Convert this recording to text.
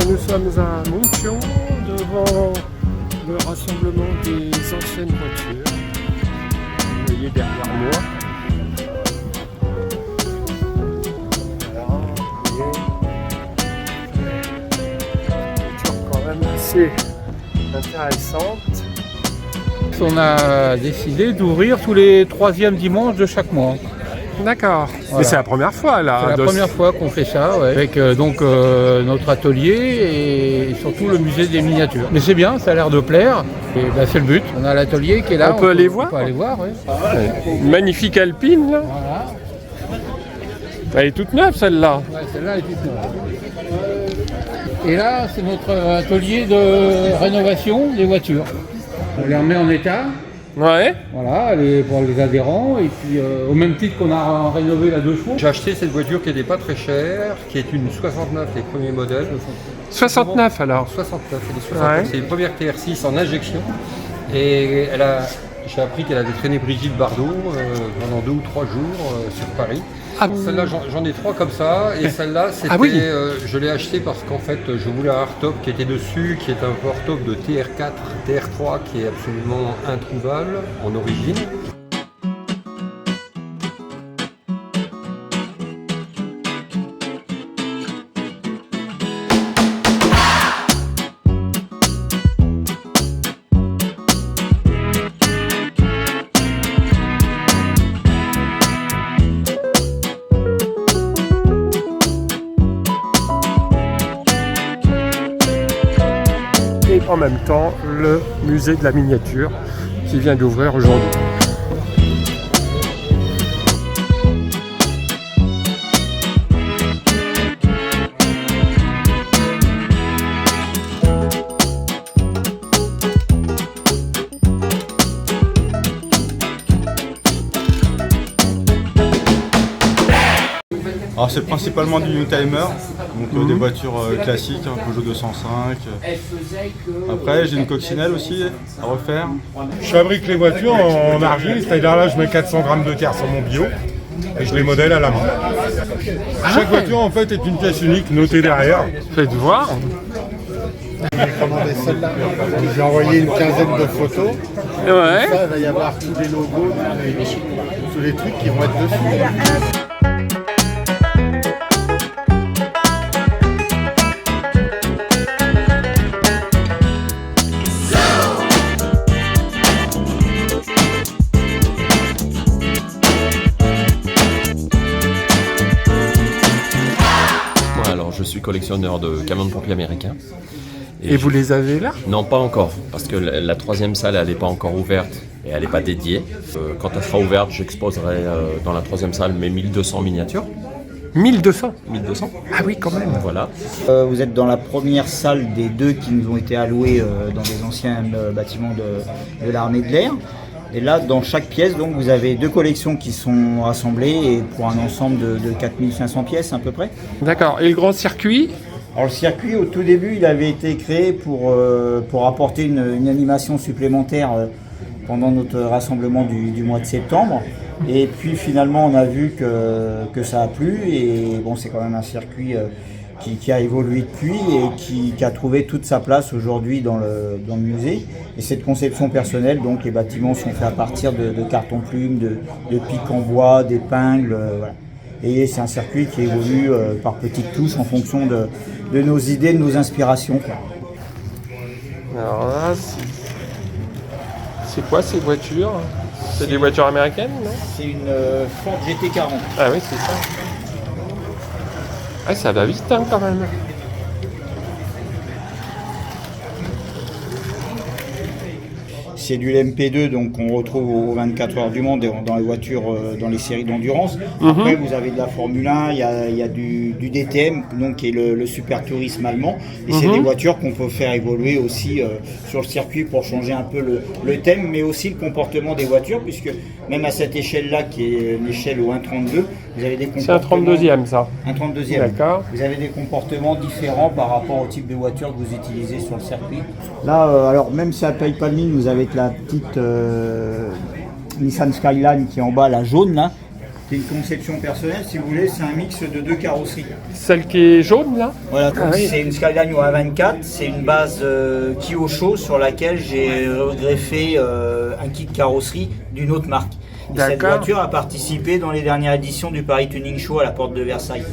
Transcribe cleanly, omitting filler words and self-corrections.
Nous sommes à Montion, devant le rassemblement des anciennes voitures. Vous voyez derrière moi. Voilà, vous voyez. Voiture quand même assez intéressante. On a décidé d'ouvrir tous les 3e dimanches de chaque mois. D'accord. Voilà. Et c'est la première fois là. C'est la première fois qu'on fait ça, ouais. Avec notre atelier et surtout le musée des miniatures. Mais c'est bien, ça a l'air de plaire. Et c'est le but. On a l'atelier qui est là. On peut aller voir. On peut aller voir, oui. Magnifique alpine là. Voilà. Elle est toute neuve celle-là. Ouais, celle-là est toute neuve. Et là, c'est notre atelier de rénovation des voitures. On les remet en état. Ouais. Voilà, pour les adhérents, et puis au même titre qu'on a rénové la 2 chevaux. J'ai acheté cette voiture qui n'était pas très chère, qui est une 69, les premiers modèles. 69 alors. 69, elle est 69, Ouais. c'est une première TR6 en injection. Et j'ai appris qu'elle avait traîné Brigitte Bardot pendant 2 ou 3 jours sur Paris. Ah, Celle-là, j'en ai 3 comme ça, et celle-là, c'était, oui. je l'ai acheté parce qu'en fait, je voulais un hardtop qui était dessus, qui est un hardtop de TR4, TR3, qui est absolument introuvable en origine. Et en même temps, le musée de la miniature qui vient d'ouvrir aujourd'hui. Alors c'est principalement du Youngtimer, donc des voitures classiques, un Peugeot 205. Après j'ai une coccinelle aussi à refaire. Je fabrique les voitures en argile, c'est-à-dire là je mets 400 grammes de terre sur mon bio et je les modèle à la main. Chaque voiture en fait est une pièce unique notée derrière. Faites voir. J'ai commandé celle-là. J'ai envoyé une quinzaine de photos. Ouais. Ça, il va y avoir tous les logos, tous les trucs qui vont être dessus. Alors, je suis collectionneur de camions de pompiers américains. Et vous les avez là? Non, pas encore, parce que la 3e salle, elle n'est pas encore ouverte et elle n'est pas dédiée. Quand elle sera ouverte, j'exposerai dans la 3e salle mes 1200 miniatures. 1200. 1200, Ah oui, quand même. voilà. Vous êtes dans la première salle des 2 qui nous ont été alloués dans les anciens bâtiments de l'armée de l'air. Et là, dans chaque pièce, donc, vous avez 2 collections qui sont rassemblées et pour un ensemble de 4500 pièces à peu près. D'accord. Et le grand circuit? Alors le circuit, au tout début, il avait été créé pour apporter une animation supplémentaire pendant notre rassemblement du mois de septembre. Et puis finalement, on a vu que ça a plu et bon, c'est quand même un circuit qui a évolué depuis et qui a trouvé toute sa place aujourd'hui dans le musée. Et cette conception personnelle, donc les bâtiments sont faits à partir de carton-plume, de pics en bois, d'épingles, voilà. Et c'est un circuit qui évolue par petites touches en fonction de nos idées, de nos inspirations, quoi. Alors là, c'est quoi ces voitures? C'est des voitures américaines, non? C'est une Ford GT40. Ah oui, c'est ça. Ah, ça va vite hein, quand même. C'est du LMP2, donc qu'on retrouve aux 24 heures du Mans dans les voitures, dans les séries d'endurance. Après, vous avez de la Formule 1, il y a du DTM, donc qui est le super tourisme allemand. Et c'est des voitures qu'on peut faire évoluer aussi sur le circuit pour changer un peu le thème, mais aussi le comportement des voitures, puisque même à cette échelle-là, qui est l'échelle au 1,32, vous avez des comportements... C'est un 32e ça. Un 32e. D'accord. Vous avez des comportements différents par rapport au type de voiture que vous utilisez sur le circuit. Là, alors même si elle ne paye pas de mine, vous avez la petite Nissan Skyline qui est en bas, la jaune là. qui est une conception personnelle, si vous voulez, c'est un mix de 2 carrosseries. Celle qui est jaune là? Voilà, donc Ah oui. c'est une Skyline A24, c'est une base Kyosho sur laquelle j'ai greffé un kit carrosserie d'une autre marque. Et cette D'accord. voiture a participé dans les dernières éditions du Paris Tuning Show à la porte de Versailles.